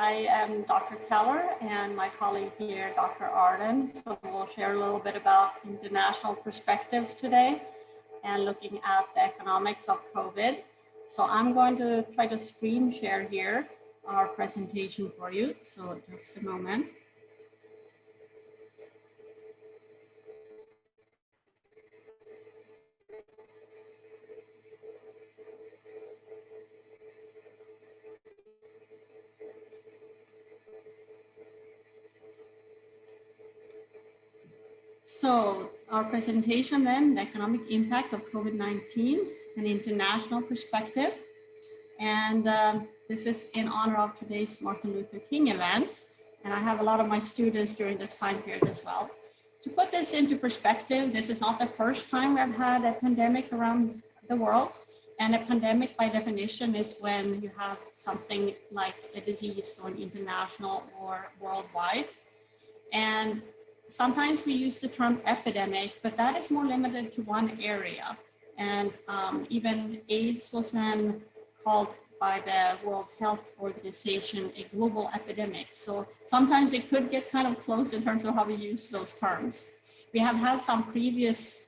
I am Dr. Keller and my colleague here, Dr. Ardan. So we'll share a little bit about international perspectives today and looking at the economics of COVID. So I'm going to try to screen share here our presentation for you. So just a moment. So our presentation then, the economic impact of COVID-19, an international perspective. And this is in honor of today's Martin Luther King events. And I have a lot of my students during this time period as well. To put this into perspective, this is not the first time we've had a pandemic around the world. And a pandemic by definition is when you have something like a disease going international or worldwide. And sometimes we use the term epidemic, but that is more limited to one area. And even AIDS was then called by the World Health Organization a global epidemic. So sometimes it could get kind of close in terms of how we use those terms. We have had some previous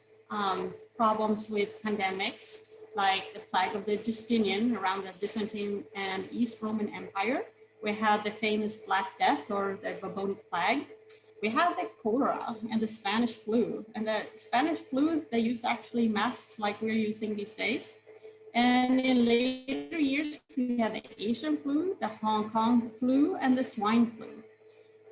problems with pandemics, like the plague of the Justinian around the Byzantine and East Roman Empire. We had the famous Black Death or the bubonic plague. We have the cholera and the Spanish flu. And the Spanish flu, they used actually masks like we're using these days. And in later years, we had the Asian flu, the Hong Kong flu, and the swine flu.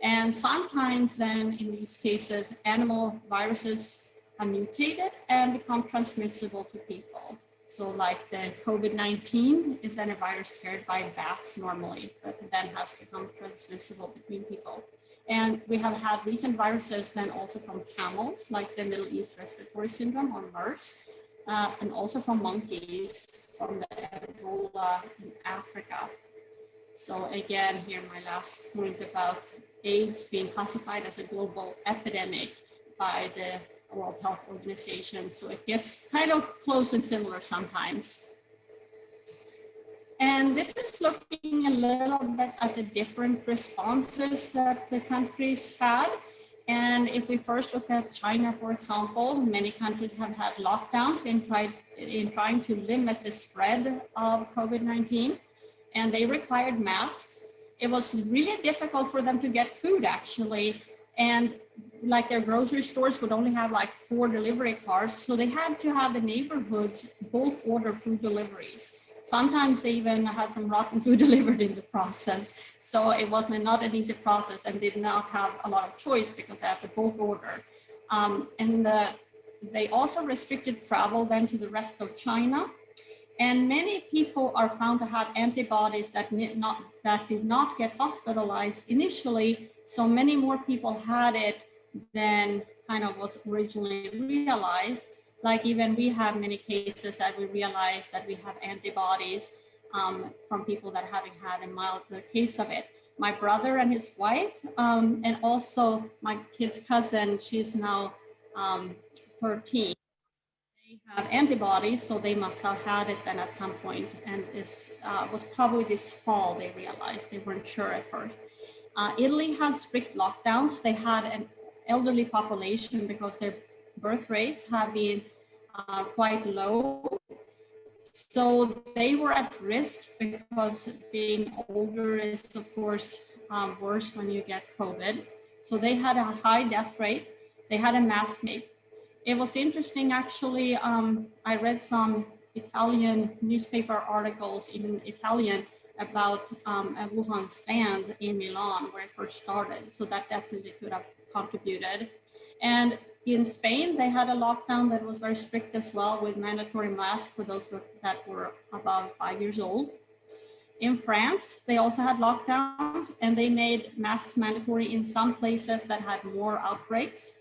And sometimes then in these cases, animal viruses have mutated and become transmissible to people. So like the COVID-19 is then a virus carried by bats normally, but then has become transmissible between people. And we have had recent viruses then also from camels, like the Middle East Respiratory Syndrome or MERS, and also from monkeys from the Ebola in Africa. So again, here my last point about AIDS being classified as a global epidemic by the World Health Organization. So it gets kind of close and similar sometimes. And this is looking a little bit at the different responses that the countries had. And if we first look at China, for example, many countries have had lockdowns in trying to limit the spread of COVID-19, and they required masks. It was really difficult for them to get food actually, and like their grocery stores would only have like 4 delivery cars, so they had to have the neighborhoods bulk order food deliveries. Sometimes they even had some rotten food delivered in the process. So it wasn't not an easy process and did not have a lot of choice because they had to bulk order. They also restricted travel then to the rest of China. And many people are found to have antibodies that did not get hospitalized initially. So many more people had it than kind of was originally realized. Like even we have many cases that we realize that we have antibodies from people that having had a milder case of it. My brother and his wife, and also my kid's cousin, she's now 13. They have antibodies, so they must have had it then at some point. And this was probably this fall they realized. They weren't sure at first. Italy had strict lockdowns. They had an elderly population because their birth rates have been quite low. So they were at risk because being older is, of course, worse when you get COVID. So they had a high death rate. They had a mask made. It was interesting, actually. I read some Italian newspaper articles in Italian about a Wuhan stand in Milan where it first started. So that definitely could have contributed. And in Spain, they had a lockdown that was very strict as well with mandatory masks for those that were above 5 years old. In France, they also had lockdowns and they made masks mandatory in some places that had more outbreaks.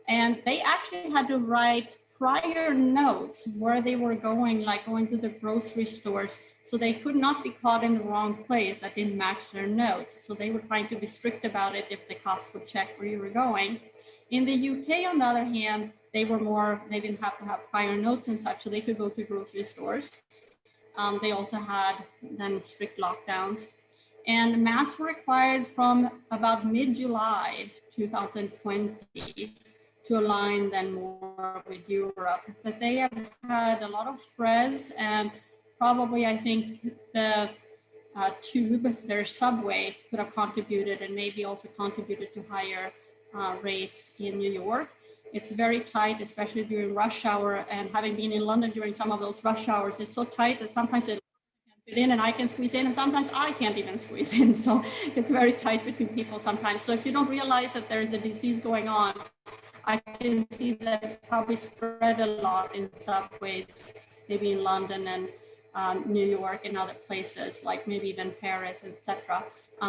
And they actually had to write prior notes where they were going, like going to the grocery stores. So they could not be caught in the wrong place that didn't match their note. So they were trying to be strict about it if the cops would check where you were going. In the UK, on the other hand, they didn't have to have prior notes and such, so they could go to grocery stores. They also had then strict lockdowns. And masks were required from about mid-July 2020 to align then more with Europe. But they have had a lot of spreads, and probably I think the tube, their subway, could have contributed, and maybe also contributed to higher rates in New York. It's very tight, especially during rush hour, and having been in London during some of those rush hours, it's so tight that sometimes it can't fit in and I can squeeze in, and sometimes I can't even squeeze in. So it's very tight between people sometimes. So if you don't realize that there is a disease going on, I can see that it probably spread a lot in subways, maybe in London and New York and other places, like maybe even Paris, etc.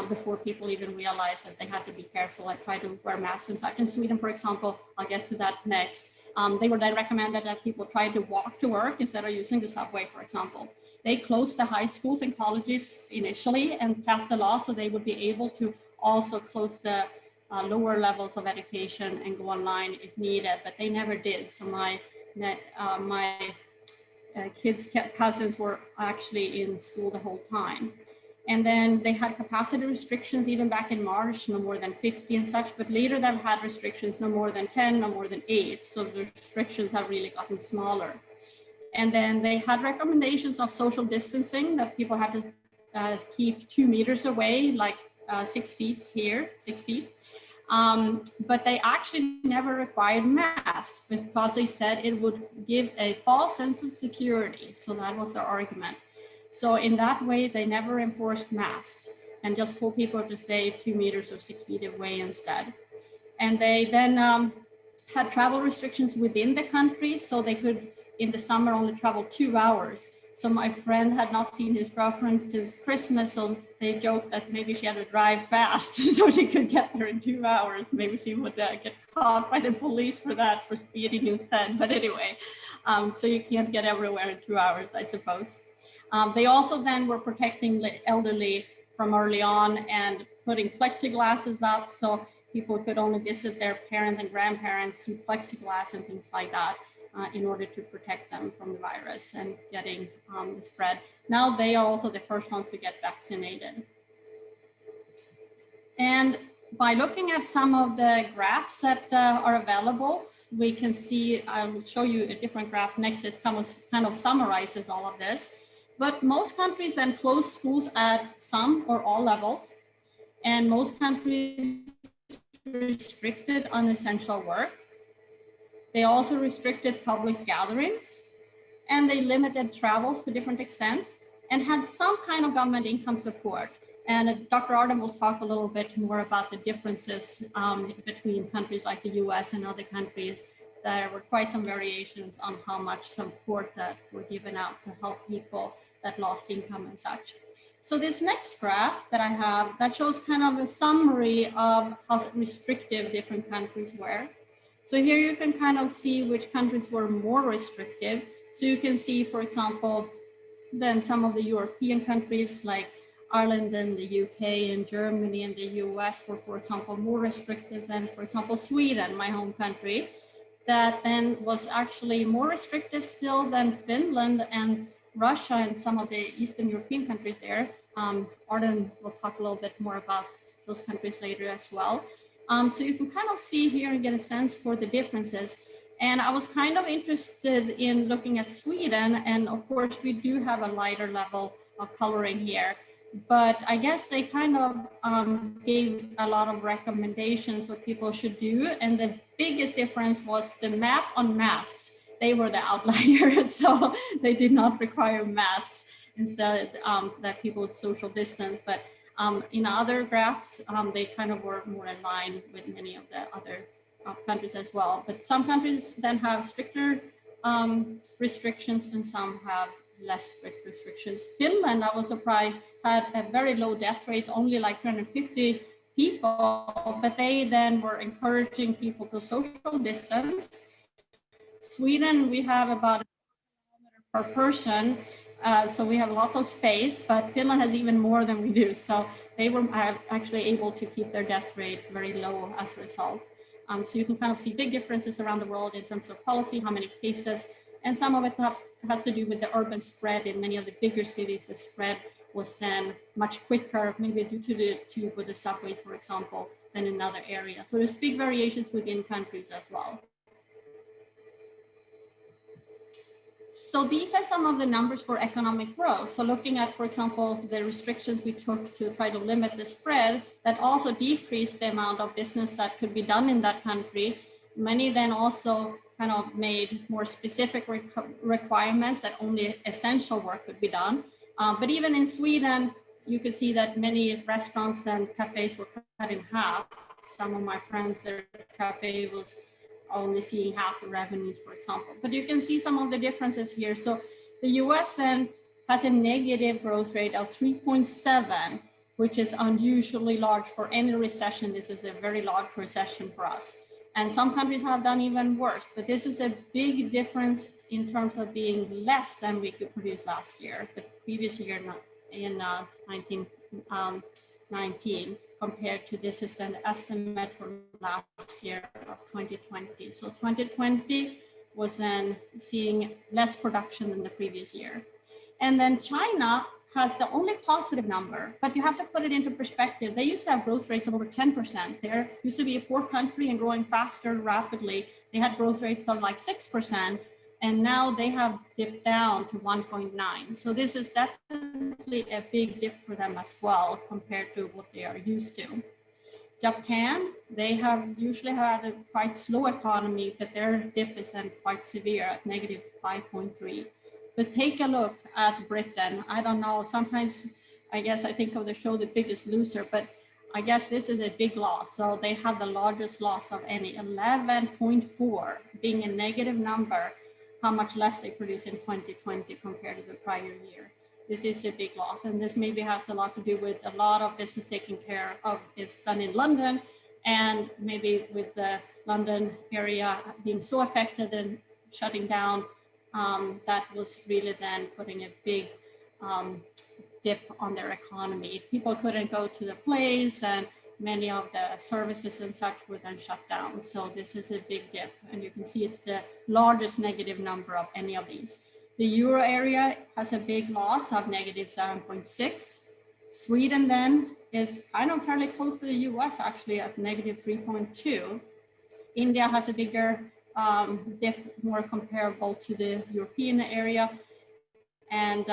Before people even realized that they had to be careful and try to wear masks and such. In Sweden, for example, I'll get to that next. They were then recommended that people try to walk to work instead of using the subway, for example. They closed the high schools and colleges initially and passed the law so they would be able to also close the lower levels of education and go online if needed, but they never did. So my kids' cousins were actually in school the whole time. And then they had capacity restrictions even back in March, no more than 50 and such, but later they've had restrictions no more than 10, no more than 8. So the restrictions have really gotten smaller. And then they had recommendations of social distancing, that people had to keep 2 meters away, like 6 feet here, 6 feet. But they actually never required masks because they said it would give a false sense of security. So that was their argument. So in that way, they never enforced masks and just told people to stay 2 meters or 6 feet away instead. And they then had travel restrictions within the country, so they could, in the summer, only travel 2 hours. So my friend had not seen his girlfriend since Christmas, so they joked that maybe she had to drive fast so she could get there in 2 hours. Maybe she would get caught by the police for that, for speeding instead. But anyway, so you can't get everywhere in 2 hours, I suppose. They also then were protecting the elderly from early on and putting plexiglasses up so people could only visit their parents and grandparents through plexiglass and things like that in order to protect them from the virus and getting the spread. Now they are also the first ones to get vaccinated. And by looking at some of the graphs that are available, we can see, I will show you a different graph next that kind of summarizes all of this. But most countries then closed schools at some or all levels, and most countries restricted unessential work. They also restricted public gatherings, and they limited travels to different extents and had some kind of government income support. And Dr. Ardan will talk a little bit more about the differences between countries like the US and other countries. There were quite some variations on how much support that were given out to help people that lost income and such. So this next graph that I have, that shows kind of a summary of how restrictive different countries were. So here you can kind of see which countries were more restrictive. So you can see, for example, then some of the European countries like Ireland and the UK and Germany and the US were, for example, more restrictive than, for example, Sweden, my home country, that then was actually more restrictive still than Finland and Russia and some of the Eastern European countries there. Ardan will talk a little bit more about those countries later as well. So you can kind of see here and get a sense for the differences. And I was kind of interested in looking at Sweden, and of course we do have a lighter level of coloring here, but I guess they kind of gave a lot of recommendations what people should do. And the biggest difference was the map on masks. They were the outliers, so they did not require masks. Instead, that people would social distance. But in other graphs, they kind of were more in line with many of the other countries as well. But some countries then have stricter restrictions and some have less strict restrictions. Finland, I was surprised, had a very low death rate, only like 250 people, but they then were encouraging people to social distance. Sweden, we have about 1 per person, so we have lots of space, but Finland has even more than we do. So they were actually able to keep their death rate very low as a result. So you can kind of see big differences around the world in terms of policy, how many cases, and some of it has to do with the urban spread in many of the bigger cities. The spread was then much quicker, maybe due to the tube or the subways, for example, than in other areas. So there's big variations within countries as well. So these are some of the numbers for economic growth. So looking at, for example, the restrictions we took to try to limit the spread, that also decreased the amount of business that could be done in that country. Many then also kind of made more specific requirements that only essential work could be done. But even in Sweden, you could see that many restaurants and cafes were cut in half. Some of my friends, their cafe was only seeing half the revenues, for example. But you can see some of the differences here. So the US then has a negative growth rate of 3.7, which is unusually large for any recession. This is a very large recession for us. And some countries have done even worse, but this is a big difference in terms of being less than we could produce last year, the previous year in 1919, compared to this is an estimate for last year of 2020. So 2020 was then seeing less production than the previous year. And then China has the only positive number, but you have to put it into perspective. They used to have growth rates of over 10%. They used to be a poor country and growing faster rapidly. They had growth rates of like 6%, and now they have dipped down to 1.9. So this is definitely a big dip for them as well compared to what they are used to. Japan, they have usually had a quite slow economy, but their dip is then quite severe at negative 5.3. But take a look at Britain. I don't know, sometimes I guess I think of the show The Biggest Loser, but I guess this is a big loss. So they have the largest loss of any, 11.4, being a negative number, how much less they produce in 2020 compared to the prior year. This is a big loss, and this maybe has a lot to do with a lot of business taken care of is done in London, and maybe with the London area being so affected and shutting down, that was really then putting a big dip on their economy. People couldn't go to the plays, and many of the services and such were then shut down. So this is a big dip, and you can see it's the largest negative number of any of these. The euro area has a big loss of negative 7.6. Sweden then is kind of fairly close to the US, actually at negative 3.2. India has a bigger dip, more comparable to the European area. And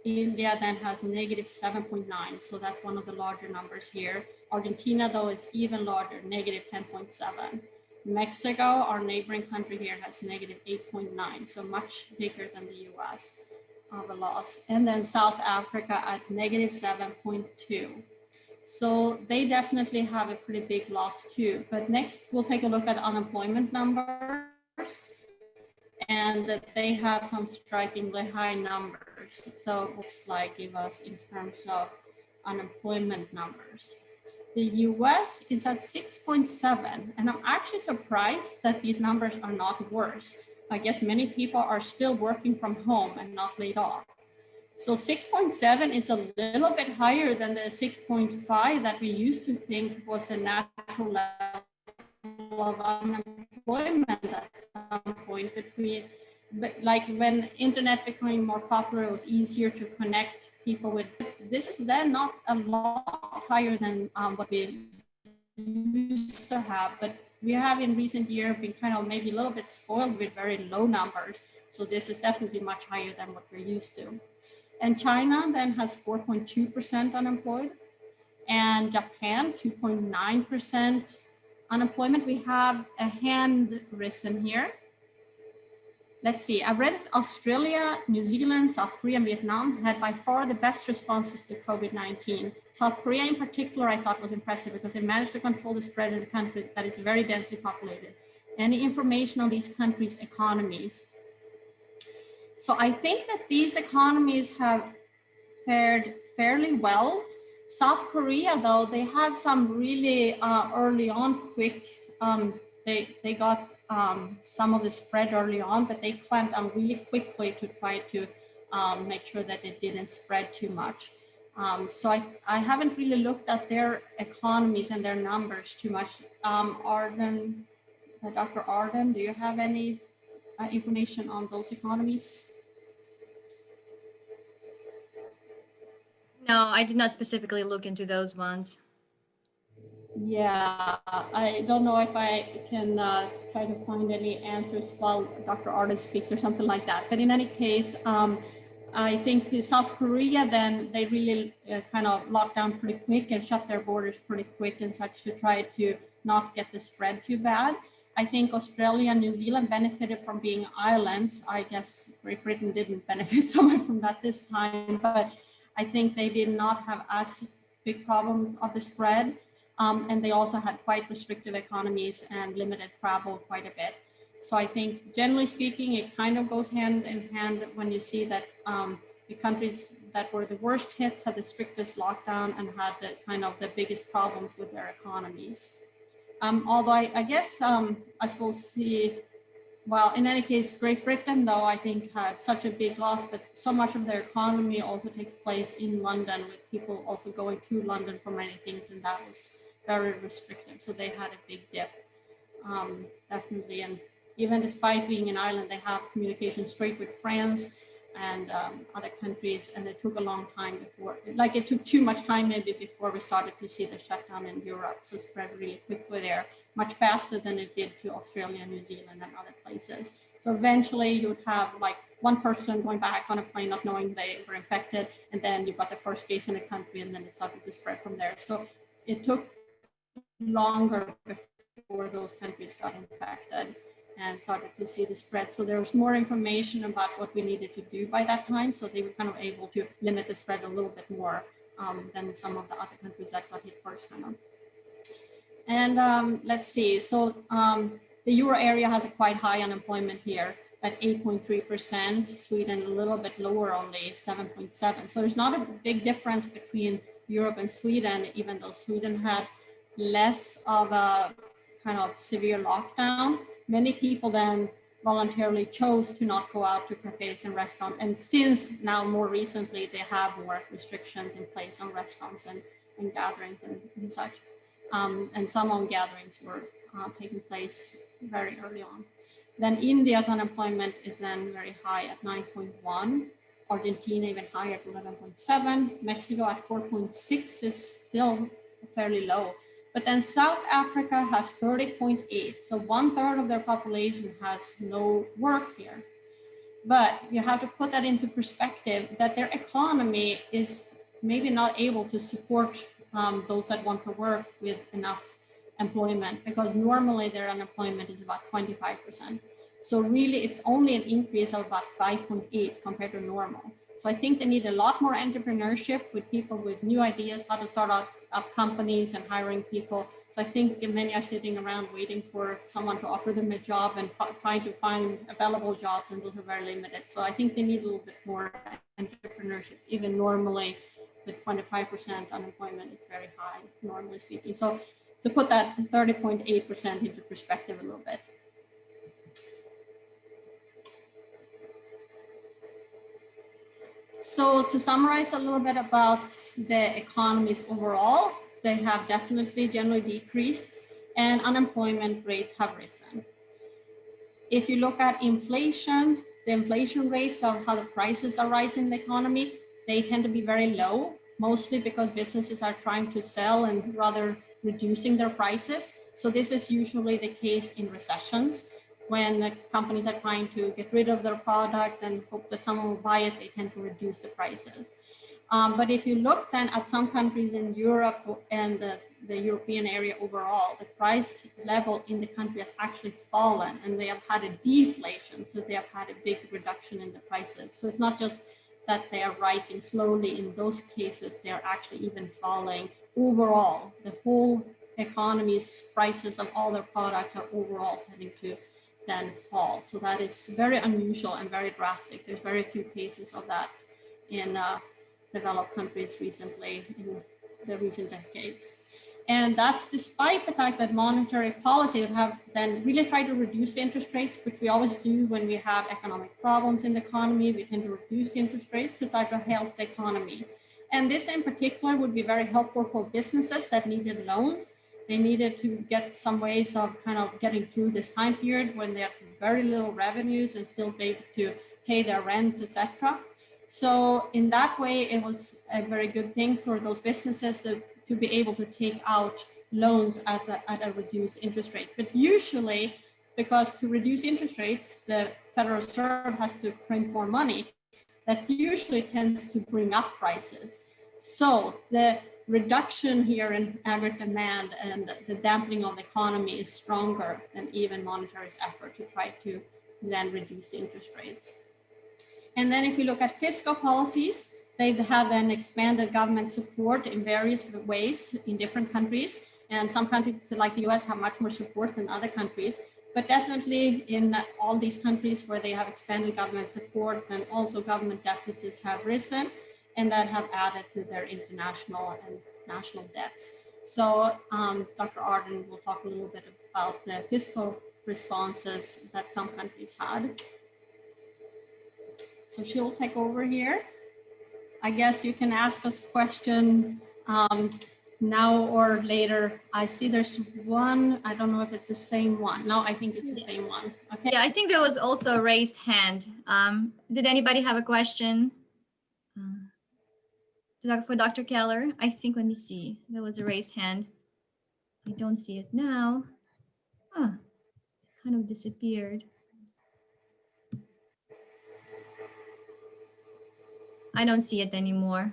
India then has negative 7.9. So that's one of the larger numbers here. Argentina, though, is even larger, negative 10.7. Mexico, our neighboring country here, has negative 8.9. So much bigger than the US of a loss. And then South Africa at negative 7.2. So they definitely have a pretty big loss too. But next, we'll take a look at unemployment numbers. And that they have some strikingly high numbers. So what's like give us in terms of unemployment numbers. The US is at 6.7, and I'm actually surprised that these numbers are not worse. I guess many people are still working from home and not laid off. So 6.7 is a little bit higher than the 6.5 that we used to think was the natural level of unemployment at some point between, but like when internet becoming more popular, it was easier to connect people with. This is then not a lot higher than what we used to have, but we have in recent years been kind of maybe a little bit spoiled with very low numbers. So this is definitely much higher than what we're used to. And China then has 4.2% unemployed, and Japan 2.9% unemployment. We have a hand risen here. Let's see, I read Australia, New Zealand, South Korea, and Vietnam had by far the best responses to COVID-19. South Korea in particular, I thought was impressive because they managed to control the spread in a country that is very densely populated. Any information on these countries' economies? So I think that these economies have fared fairly well. South Korea, though, they had some really early on quick, they got some of the spread early on, but they clamped down really quickly to try to make sure that it didn't spread too much. So I haven't really looked at their economies and their numbers too much. Ardan, Dr. Ardan, do you have any information on those economies? No, I did not specifically look into those ones. Yeah, I don't know if I can try to find any answers while Dr. Ardan speaks or something like that. But in any case, I think to South Korea, then they really kind of locked down pretty quick and shut their borders pretty quick and such to try to not get the spread too bad. I think Australia and New Zealand benefited from being islands. I guess Great Britain didn't benefit so much from that this time, but I think they did not have as big problems of the spread. And they also had quite restrictive economies and limited travel quite a bit. So I think generally speaking, it kind of goes hand in hand when you see that the countries that were the worst hit had the strictest lockdown and had the kind of the biggest problems with their economies. Although I guess I suppose well, in any case, Great Britain, though, I think had such a big loss, but so much of their economy also takes place in London, with people also going to London for many things, and that was very restrictive. So they had a big dip, definitely. And even despite being an island, they have communication straight with France and other countries, and it took a long time before, like it took too much time maybe before we started to see the shutdown in Europe. So it spread really quickly there, much faster than it did to Australia, New Zealand, and other places. So eventually you would have like one person going back on a plane not knowing they were infected, and then you got the first case in a country, and then it started to spread from there. So it took longer before those countries got infected and started to see the spread. So there was more information about what we needed to do by that time. So they were kind of able to limit the spread a little bit more than some of the other countries that got hit first kind of. And let's see, so the Euro area has a quite high unemployment here at 8.3%, Sweden a little bit lower, only 7.7. So there's not a big difference between Europe and Sweden, even though Sweden had less of a kind of severe lockdown. Many people then voluntarily chose to not go out to cafes and restaurants. And since now more recently, they have more restrictions in place on restaurants and gatherings and such. And some on gatherings were taking place very early on. Then India's unemployment is then very high at 9.1. Argentina even higher at 11.7. Mexico at 4.6 is still fairly low. But then South Africa has 30.8. So 1/3 of their population has no work here. But you have to put that into perspective that their economy is maybe not able to support those that want to work with enough employment, because normally their unemployment is about 25%. So really it's only an increase of about 5.8 compared to normal. So I think they need a lot more entrepreneurship with people with new ideas, how to start up companies and hiring people. So I think many are sitting around waiting for someone to offer them a job and trying to find available jobs, and those are very limited. So I think they need a little bit more entrepreneurship. Even normally with 25% unemployment, it's very high, normally speaking. So to put that 30.8% into perspective a little bit. So to summarize a little bit about the economies overall, they have definitely generally decreased and unemployment rates have risen. If you look at inflation, the inflation rates of how the prices are rising in the economy, they tend to be very low, mostly because businesses are trying to sell and rather reducing their prices. So this is usually the case in recessions. When companies are trying to get rid of their product and hope that someone will buy it, they tend to reduce the prices. But if you look then at some countries in Europe and the European area overall, the price level in the country has actually fallen, and they have had a deflation. So they have had a big reduction in the prices. So it's not just that they are rising slowly. In those cases, they are actually even falling overall. The whole economy's prices of all their products are overall tending to then fall. So that is very unusual and very drastic. There's very few cases of that in developed countries recently, in the recent decades. And that's despite the fact that monetary policies have then really tried to reduce the interest rates, which we always do when we have economic problems in the economy. We tend to reduce the interest rates to try to help the economy. And this in particular would be very helpful for businesses that needed loans. They needed to get some ways of kind of getting through this time period when they have very little revenues and still be able to pay their rents, etc. So in that way, it was a very good thing for those businesses to be able to take out loans at a reduced interest rate. But usually, because to reduce interest rates, the Federal Reserve has to print more money, that usually tends to bring up prices. So the reduction here in aggregate demand and the dampening of the economy is stronger than even monetary's effort to try to then reduce the interest rates. And then if you look at fiscal policies, they have an expanded government support in various ways in different countries. And some countries like the US have much more support than other countries. But definitely in all these countries where they have expanded government support, then also government deficits have risen and that have added to their international and national debts. So Dr. Ardan will talk a little bit about the fiscal responses that some countries had. So she'll take over here. I guess you can ask us questions now or later. I see there's one. I don't know if it's the same one. No, I think it's the same one. Okay. Yeah, I think there was also a raised hand. Did anybody have a question? For Dr. Keller? I think, let me see. There was a raised hand. I don't see it now. Huh, it kind of disappeared. I don't see it anymore.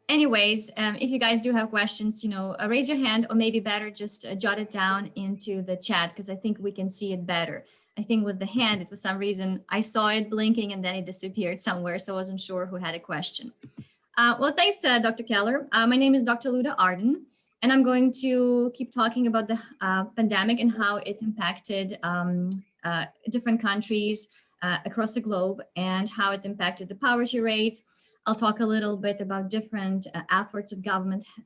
Anyways, if you guys do have questions, raise your hand, or maybe better just jot it down into the chat, because I think we can see it better. I think with the hand, for some reason, I saw it blinking and then it disappeared somewhere, so I wasn't sure who had a question. Well, thanks, Dr. Keller. My name is Dr. Lyudmyla Ardan, and I'm going to keep talking about the pandemic and how it impacted different countries across the globe and how it impacted the poverty rates. I'll talk a little bit about different efforts that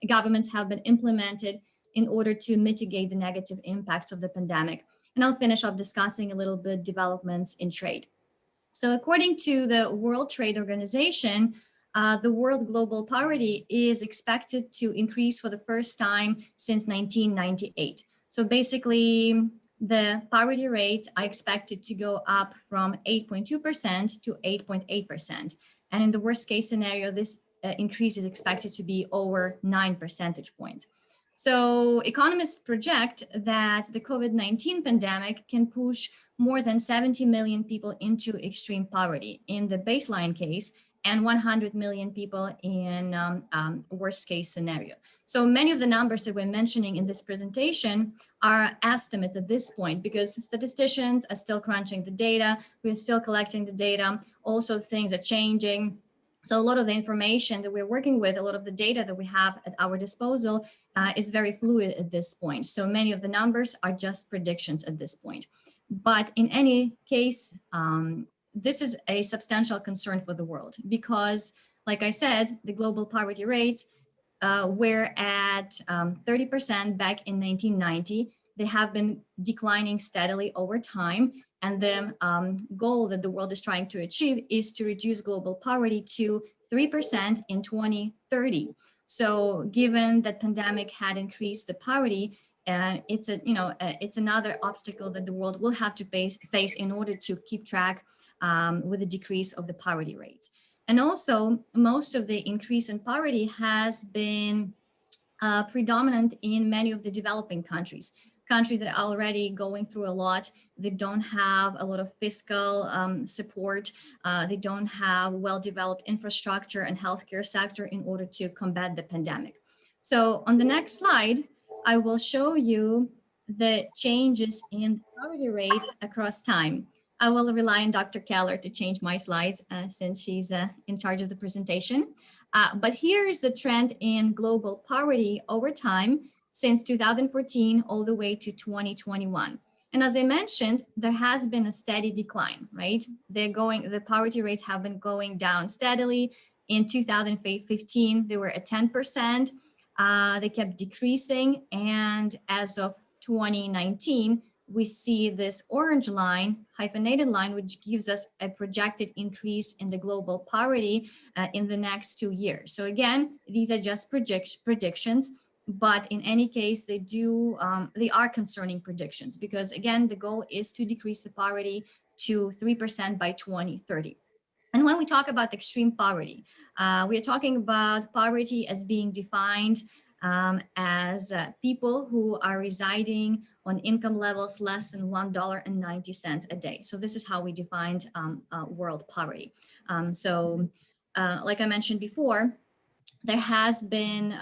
governments have been implemented in order to mitigate the negative impacts of the pandemic. And I'll finish up discussing a little bit developments in trade. So according to the World Trade Organization, the world global poverty is expected to increase for the first time since 1998. So basically, the poverty rates are expected to go up from 8.2% to 8.8%. And in the worst case scenario, this increase is expected to be over 9 percentage points. So economists project that the COVID-19 pandemic can push more than 70 million people into extreme poverty in the baseline case, and 100 million people in worst case scenario. So many of the numbers that we're mentioning in this presentation are estimates at this point, because statisticians are still crunching the data, we're still collecting the data, also things are changing. So a lot of the information that we're working with, a lot of the data that we have at our disposal is very fluid at this point. So many of the numbers are just predictions at this point. But in any case, this is a substantial concern for the world because, like I said, the global poverty rates were at 30% back in 1990. They have been declining steadily over time. And the goal that the world is trying to achieve is to reduce global poverty to 3% in 2030. So given that pandemic had increased the poverty, it's another obstacle that the world will have to face in order to keep track with the decrease of the poverty rates. And also, most of the increase in poverty has been predominant in many of the developing countries that are already going through a lot. They don't have a lot of fiscal support. They don't have well-developed infrastructure and healthcare sector in order to combat the pandemic. So on the next slide, I will show you the changes in poverty rates across time. I will rely on Dr. Keller to change my slides since she's in charge of the presentation. But here is the trend in global poverty over time since 2014 all the way to 2021. And as I mentioned, there has been a steady decline, right? The poverty rates have been going down steadily. In 2015, they were at 10%. They kept decreasing. And as of 2019, we see this orange line, hyphenated line, which gives us a projected increase in the global poverty in the next 2 years. So again, these are just predictions, but in any case, they are concerning predictions because again, the goal is to decrease the poverty to 3% by 2030. And when we talk about extreme poverty, we are talking about poverty as being defined as people who are residing on income levels less than $1.90 a day. So this is how we defined world poverty. Like I mentioned before, there has been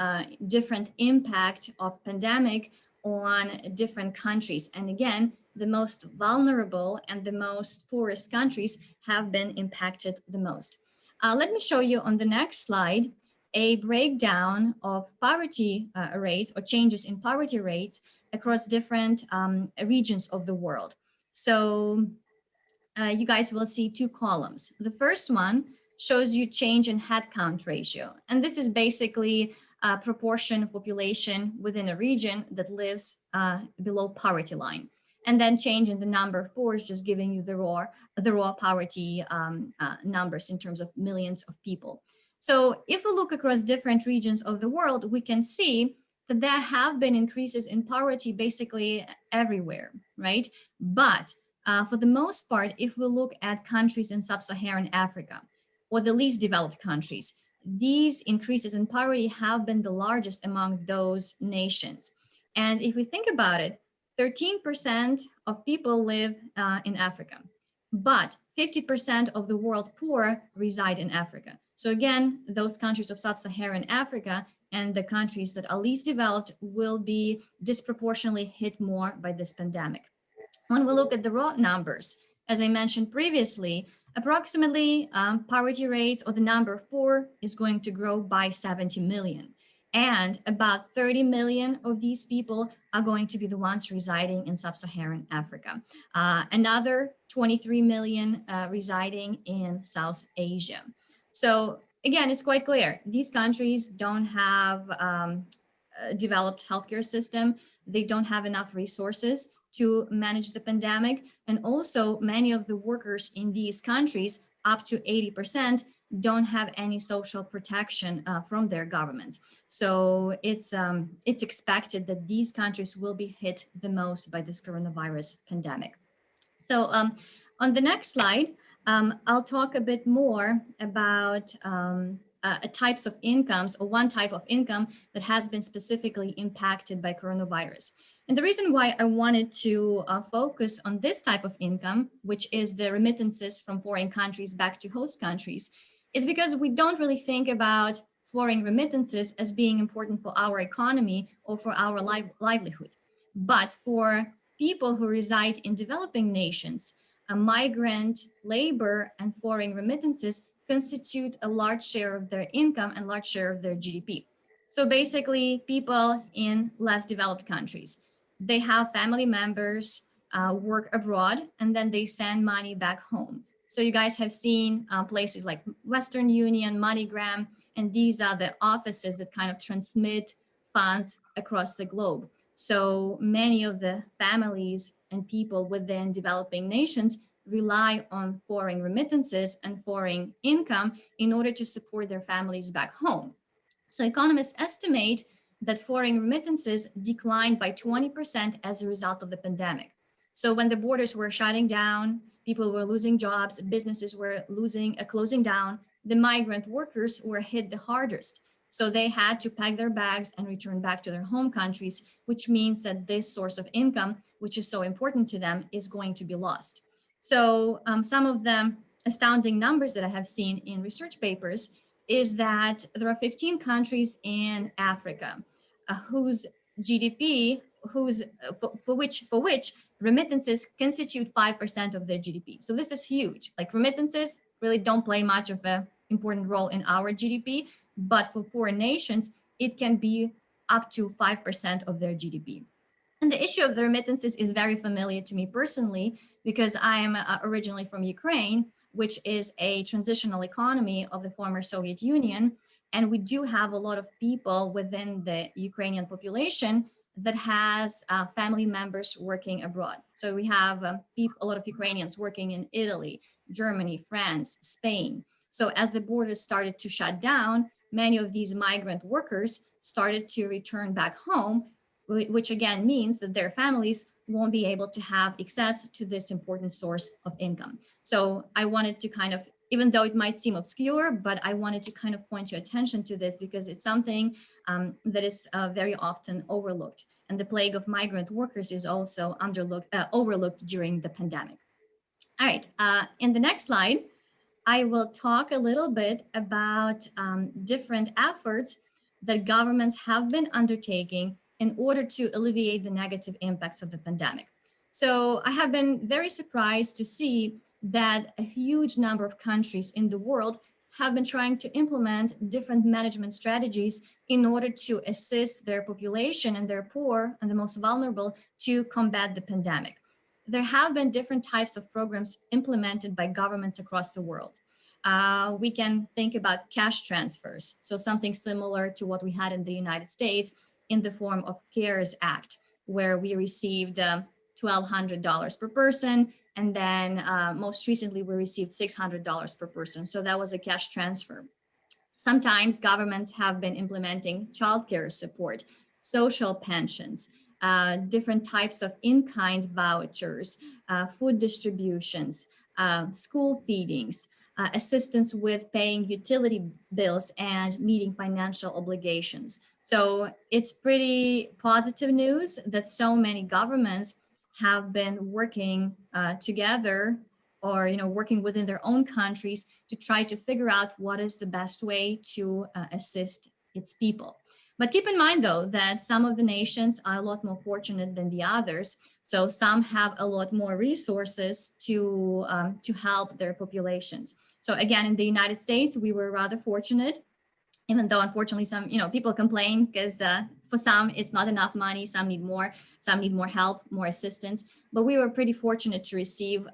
different impact of pandemic on different countries. And again, the most vulnerable and the most poorest countries have been impacted the most. Let me show you on the next slide a breakdown of poverty rates or changes in poverty rates across different regions of the world. So you guys will see two columns. The first one shows you change in headcount ratio. And this is basically a proportion of population within a region that lives below poverty line. And then change in the number of poor is just giving you the raw poverty numbers in terms of millions of people. So if we look across different regions of the world, we can see that there have been increases in poverty basically everywhere, right? But for the most part, if we look at countries in sub-Saharan Africa or the least developed countries, these increases in poverty have been the largest among those nations. And if we think about it, 13% of people live in Africa, but 50% of the world poor reside in Africa. So again, those countries of sub-Saharan Africa and the countries that are least developed will be disproportionately hit more by this pandemic. When we look at the raw numbers, as I mentioned previously, approximately poverty rates or the number of poor is going to grow by 70 million. And about 30 million of these people are going to be the ones residing in sub-Saharan Africa. Another 23 million residing in South Asia. So again, it's quite clear. These countries don't have a developed healthcare system. They don't have enough resources to manage the pandemic. And also many of the workers in these countries, up to 80%, don't have any social protection from their governments. So it's expected that these countries will be hit the most by this coronavirus pandemic. So on the next slide, I'll talk a bit more about types of incomes, or one type of income that has been specifically impacted by coronavirus. And the reason why I wanted to focus on this type of income, which is the remittances from foreign countries back to host countries, is because we don't really think about foreign remittances as being important for our economy or for our livelihood. But for people who reside in developing nations, migrant labor and foreign remittances constitute a large share of their income and large share of their GDP. So basically, people in less developed countries, they have family members work abroad, and then they send money back home. So you guys have seen places like Western Union, MoneyGram, and these are the offices that kind of transmit funds across the globe. So many of the families and people within developing nations rely on foreign remittances and foreign income in order to support their families back home. So economists estimate that foreign remittances declined by 20% as a result of the pandemic. So when the borders were shutting down, people were losing jobs, businesses were closing down, the migrant workers were hit the hardest. So they had to pack their bags and return back to their home countries, which means that this source of income, which is so important to them, is going to be lost. So some of the astounding numbers that I have seen in research papers is that there are 15 countries in Africa whose GDP, for which remittances constitute 5% of their GDP. So this is huge. Like remittances really don't play much of an important role in our GDP, but for poor nations, it can be up to 5% of their GDP. And the issue of the remittances is very familiar to me personally, because I am originally from Ukraine, which is a transitional economy of the former Soviet Union. And we do have a lot of people within the Ukrainian population that has family members working abroad. So we have a lot of Ukrainians working in Italy, Germany, France, Spain. So as the borders started to shut down, many of these migrant workers started to return back home, which again means that their families won't be able to have access to this important source of income. So I wanted to kind of even though it might seem obscure, but I wanted to kind of point your attention to this because it's something that is very often overlooked. And the plague of migrant workers is also overlooked during the pandemic. All right, in the next slide, I will talk a little bit about different efforts that governments have been undertaking in order to alleviate the negative impacts of the pandemic. So I have been very surprised to see that a huge number of countries in the world have been trying to implement different management strategies in order to assist their population and their poor and the most vulnerable to combat the pandemic. There have been different types of programs implemented by governments across the world. We can think about cash transfers, so something similar to what we had in the United States in the form of CARES Act, where we received $1,200 per person, and then most recently we received $600 per person. So that was a cash transfer. Sometimes governments have been implementing childcare support, social pensions, different types of in-kind vouchers, food distributions, school feedings, assistance with paying utility bills and meeting financial obligations. So it's pretty positive news that so many governments have been working together, or working within their own countries to try to figure out what is the best way to assist its people. But keep in mind, though, that some of the nations are a lot more fortunate than the others. So some have a lot more resources to help their populations. So again, in the United States, we were rather fortunate, even though unfortunately some people complain because for some it's not enough money, some need more help, more assistance. But we were pretty fortunate to receive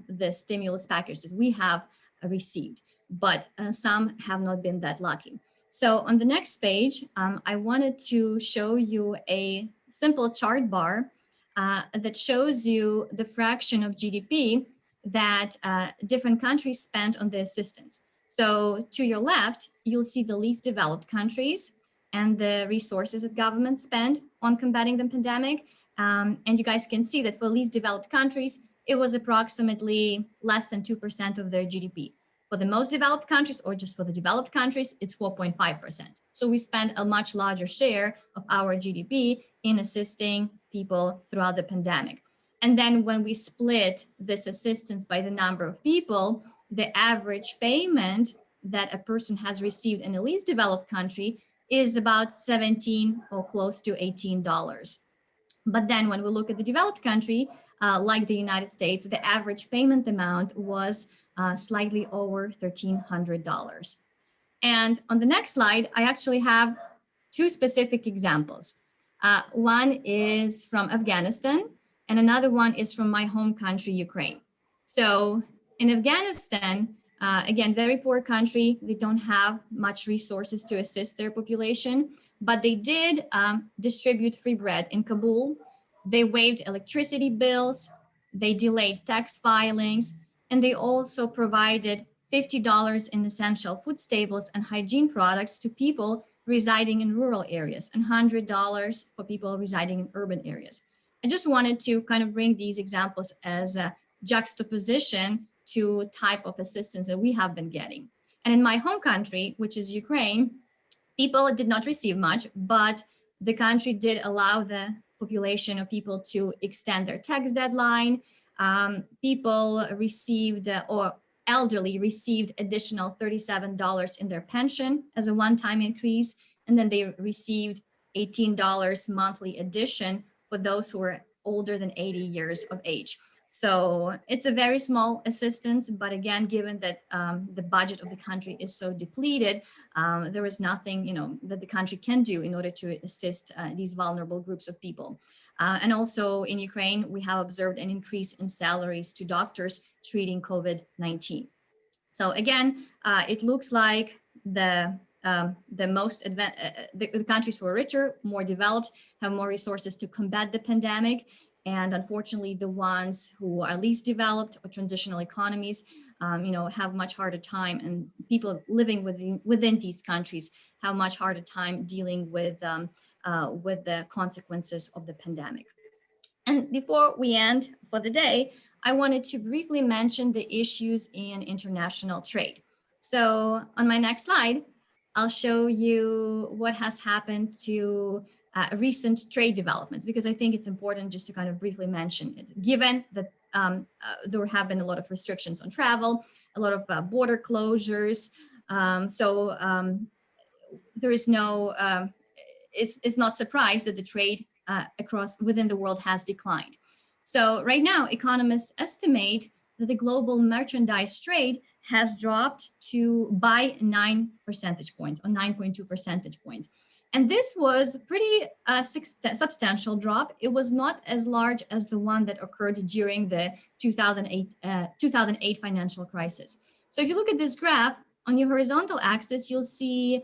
the stimulus package that we have received, but some have not been that lucky. So on the next page, I wanted to show you a simple chart bar that shows you the fraction of GDP that different countries spent on the assistance. So to your left, you'll see the least developed countries and the resources that governments spend on combating the pandemic. And you guys can see that for least developed countries, it was approximately less than 2% of their GDP. For the most developed countries, or just for the developed countries, it's 4.5%. So we spend a much larger share of our GDP in assisting people throughout the pandemic. And then when we split this assistance by the number of people, the average payment that a person has received in a least developed country is about $17 or close to $18. But then when we look at the developed country, like the United States, the average payment amount was slightly over $1,300. And on the next slide, I actually have two specific examples. One is from Afghanistan, and another one is from my home country, Ukraine. So in Afghanistan, again, very poor country, they don't have much resources to assist their population, but they did distribute free bread in Kabul. They waived electricity bills, they delayed tax filings, and they also provided $50 in essential food staples and hygiene products to people residing in rural areas and $100 for people residing in urban areas. I just wanted to kind of bring these examples as a juxtaposition to type of assistance that we have been getting. And in my home country, which is Ukraine, people did not receive much, but the country did allow the population of people to extend their tax deadline. People received, or elderly received additional $37 in their pension as a one-time increase. And then they received $18 monthly addition for those who are older than 80 years of age. So it's a very small assistance, but again, given that the budget of the country is so depleted, there is nothing, that the country can do in order to assist these vulnerable groups of people. And also in Ukraine, we have observed an increase in salaries to doctors treating COVID-19. So again, it looks like the countries who are richer, more developed, have more resources to combat the pandemic. And unfortunately, the ones who are least developed or transitional economies, have much harder time, and people living within these countries have much harder time dealing with the consequences of the pandemic. And before we end for the day, I wanted to briefly mention the issues in international trade. So on my next slide, I'll show you what has happened to recent trade developments, because I think it's important just to kind of briefly mention it, given that there have been a lot of restrictions on travel, a lot of border closures. There is no, it's not surprised that the trade across within the world has declined. So right now, economists estimate that the global merchandise trade has dropped to by 9 percentage points, or 9.2 percentage points. And this was a pretty substantial drop. It was not as large as the one that occurred during the 2008 financial crisis. So if you look at this graph, on your horizontal axis, you'll see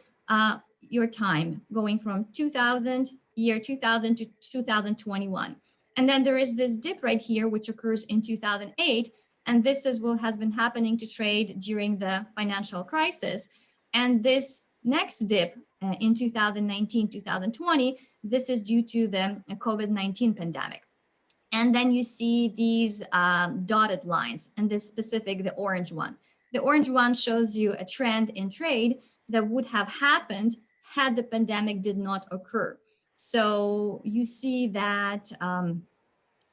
your time going from 2000 to 2021. And then there is this dip right here, which occurs in 2008. And this is what has been happening to trade during the financial crisis. And this next dip in 2019, 2020, this is due to the COVID-19 pandemic. And then you see these dotted lines, and this specific, the orange one. The orange one shows you a trend in trade that would have happened had the pandemic did not occur. So you see that,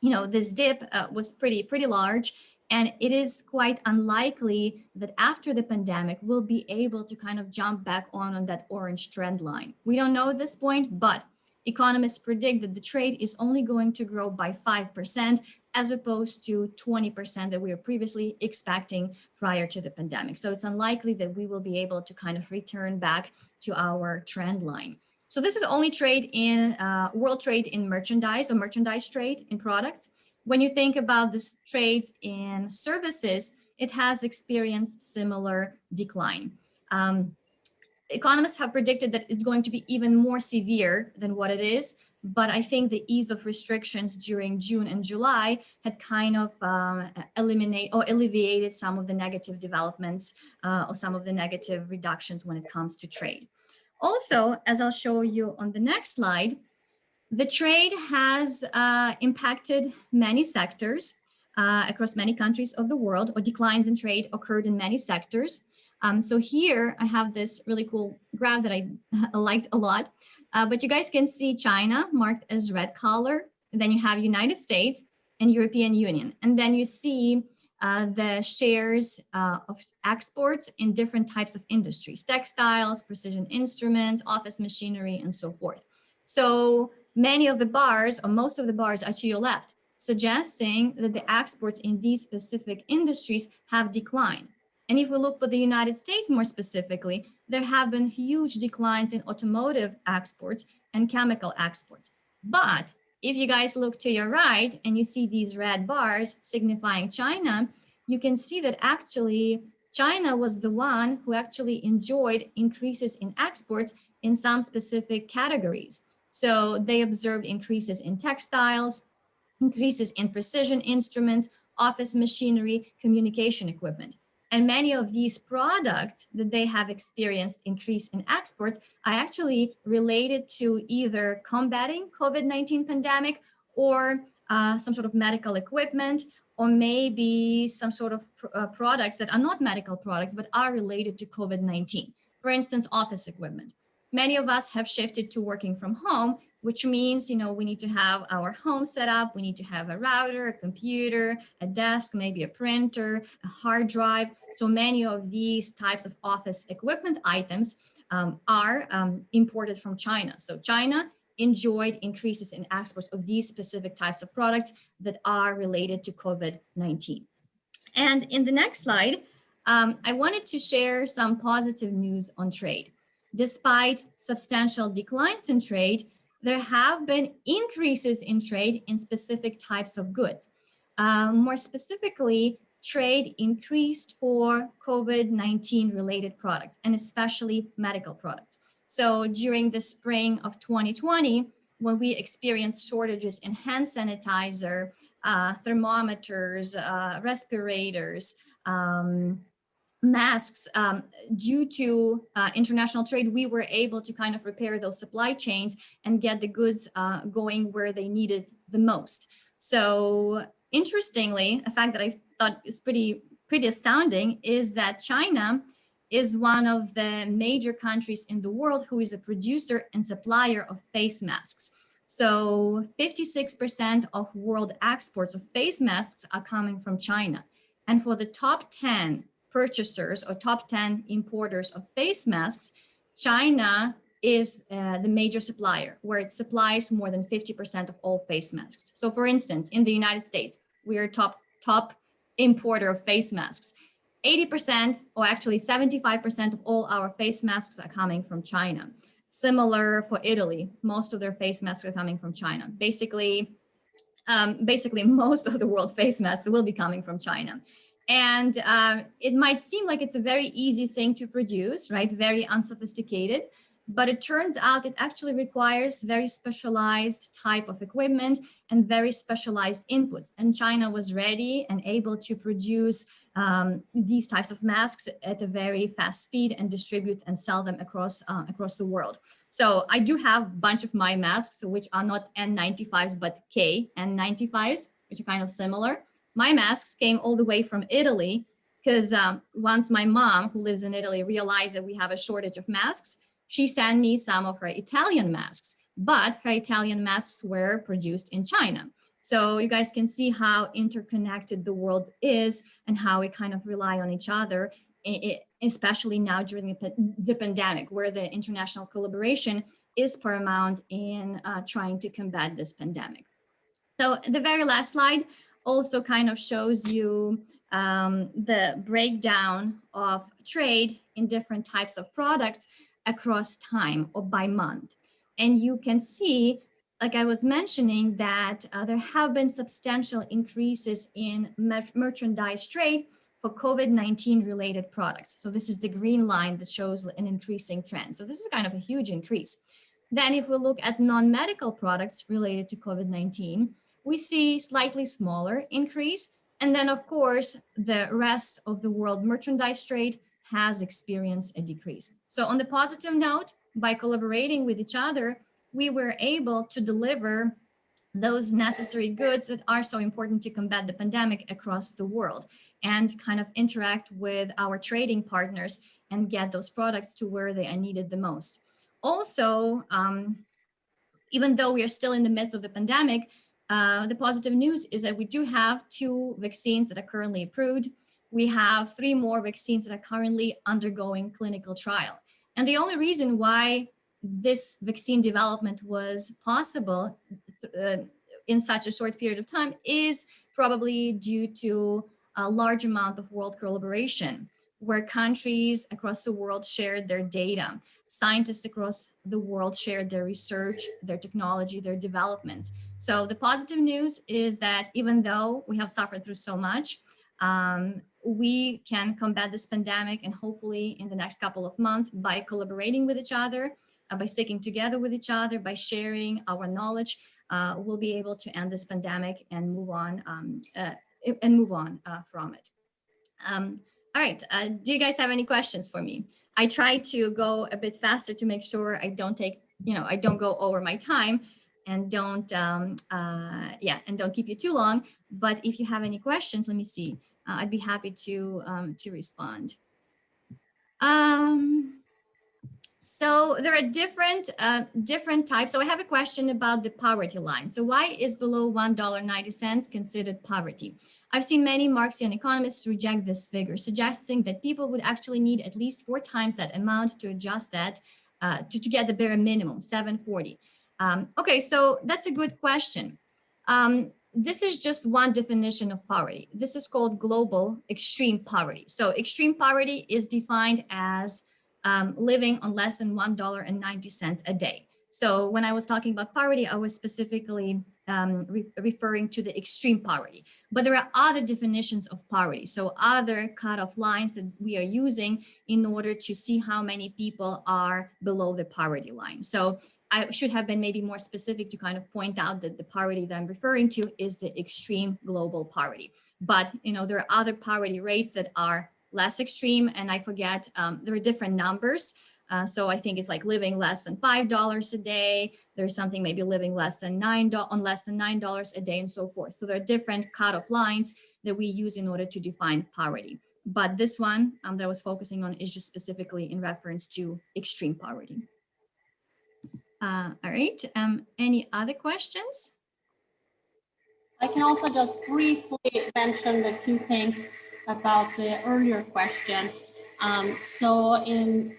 this dip was pretty large, and it is quite unlikely that after the pandemic, we'll be able to kind of jump back on that orange trend line. We don't know at this point, but economists predict that the trade is only going to grow by 5%, as opposed to 20% that we were previously expecting prior to the pandemic. So it's unlikely that we will be able to kind of return back to our trend line. So this is only trade in world trade in merchandise, or merchandise trade in products. When you think about this trades in services, it has experienced similar decline. Economists have predicted that it's going to be even more severe than what it is, but I think the ease of restrictions during June and July had kind of alleviated some of the negative developments or some of the negative reductions when it comes to trade. Also, as I'll show you on the next slide, the trade has impacted many sectors across many countries of the world, or declines in trade occurred in many sectors. So here I have this really cool graph that I liked a lot, but you guys can see China marked as red color, and then you have United States and European Union. And then you see the shares of exports in different types of industries: textiles, precision instruments, office machinery, and so forth. So many of the bars, or most of the bars, are to your left, suggesting that the exports in these specific industries have declined. And if we look for the United States more specifically, there have been huge declines in automotive exports and chemical exports. But if you guys look to your right and you see these red bars signifying China, you can see that actually China was the one who actually enjoyed increases in exports in some specific categories. So they observed increases in textiles, increases in precision instruments, office machinery, communication equipment. And many of these products that they have experienced increase in exports are actually related to either combating COVID-19 pandemic, or some sort of medical equipment, or maybe some sort of products that are not medical products, but are related to COVID-19. For instance, office equipment. Many of us have shifted to working from home, which means, we need to have our home set up. We need to have a router, a computer, a desk, maybe a printer, a hard drive. So many of these types of office equipment items are imported from China. So China enjoyed increases in exports of these specific types of products that are related to COVID-19. And in the next slide, I wanted to share some positive news on trade. Despite substantial declines in trade, there have been increases in trade in specific types of goods. More specifically, trade increased for COVID-19 related products, and especially medical products. So during the spring of 2020, when we experienced shortages in hand sanitizer, thermometers, respirators, masks, due to international trade, we were able to kind of repair those supply chains and get the goods going where they needed the most. So Interestingly, a fact that I thought is pretty astounding is that China is one of the major countries in the world who is a producer and supplier of face masks. So 56% of world exports of face masks are coming from China. And for the top 10 purchasers or top 10 importers of face masks, China is the major supplier, where it supplies more than 50% of all face masks. So for instance, in the United States, we are top importer of face masks. 80% or actually 75% of all our face masks are coming from China. Similar for Italy, most of their face masks are coming from China. Basically, most of the world face masks will be coming from China. And it might seem like it's a very easy thing to produce, right? Very unsophisticated, but it turns out it actually requires very specialized type of equipment and very specialized inputs. And China was ready and able to produce these types of masks at a very fast speed and distribute and sell them across the world. So I do have a bunch of my masks, which are not N95s, but KN95s, which are kind of similar. My masks came all the way from Italy because once my mom, who lives in Italy, realized that we have a shortage of masks, she sent me some of her Italian masks, but her Italian masks were produced in China. So you guys can see how interconnected the world is and how we kind of rely on each other, especially now during the pandemic, where the international collaboration is paramount in trying to combat this pandemic. So the very last slide also kind of shows you the breakdown of trade in different types of products across time or by month. And you can see, like I was mentioning, that there have been substantial increases in merchandise trade for COVID-19 related products. So this is the green line that shows an increasing trend. So this is kind of a huge increase. Then if we look at non-medical products related to COVID-19, we see slightly smaller increase. And then of course, the rest of the world merchandise trade has experienced a decrease. So on the positive note, by collaborating with each other, we were able to deliver those necessary goods that are so important to combat the pandemic across the world and kind of interact with our trading partners and get those products to where they are needed the most. Also, even though we are still in the midst of the pandemic, the positive news is that we do have 2 vaccines that are currently approved. We have 3 more vaccines that are currently undergoing clinical trial. And the only reason why this vaccine development was possible in such a short period of time is probably due to a large amount of world collaboration, where countries across the world shared their data. Scientists across the world shared their research, their technology, their developments. So the positive news is that even though we have suffered through so much, we can combat this pandemic, and hopefully in the next couple of months, by collaborating with each other, by sticking together with each other, by sharing our knowledge, we'll be able to end this pandemic and move on from it. All right, do you guys have any questions for me? I try to go a bit faster to make sure I don't I don't go over my time and don't keep you too long. But if you have any questions, let me see. I'd be happy to respond. So there are different types. So I have a question about the poverty line. So why is below $1.90 considered poverty? I've seen many Marxian economists reject this figure, suggesting that people would actually need at least 4 times that amount to adjust that to get the bare minimum, $7.40. Okay, so that's a good question. This is just one definition of poverty. This is called global extreme poverty. So extreme poverty is defined as living on less than $1.90 a day. So when I was talking about poverty, I was specifically referring to the extreme poverty. But there are other definitions of poverty. So other cutoff lines that we are using in order to see how many people are below the poverty line. So I should have been maybe more specific to kind of point out that the poverty that I'm referring to is the extreme global poverty. But there are other poverty rates that are less extreme, and I forget, there are different numbers. So I think it's like living less than $5 a day. There's something maybe living less than $9 a day and so forth. So there are different cutoff lines that we use in order to define poverty. But this one that I was focusing on is just specifically in reference to extreme poverty. All right, any other questions? I can also just briefly mention a few things about the earlier question. So in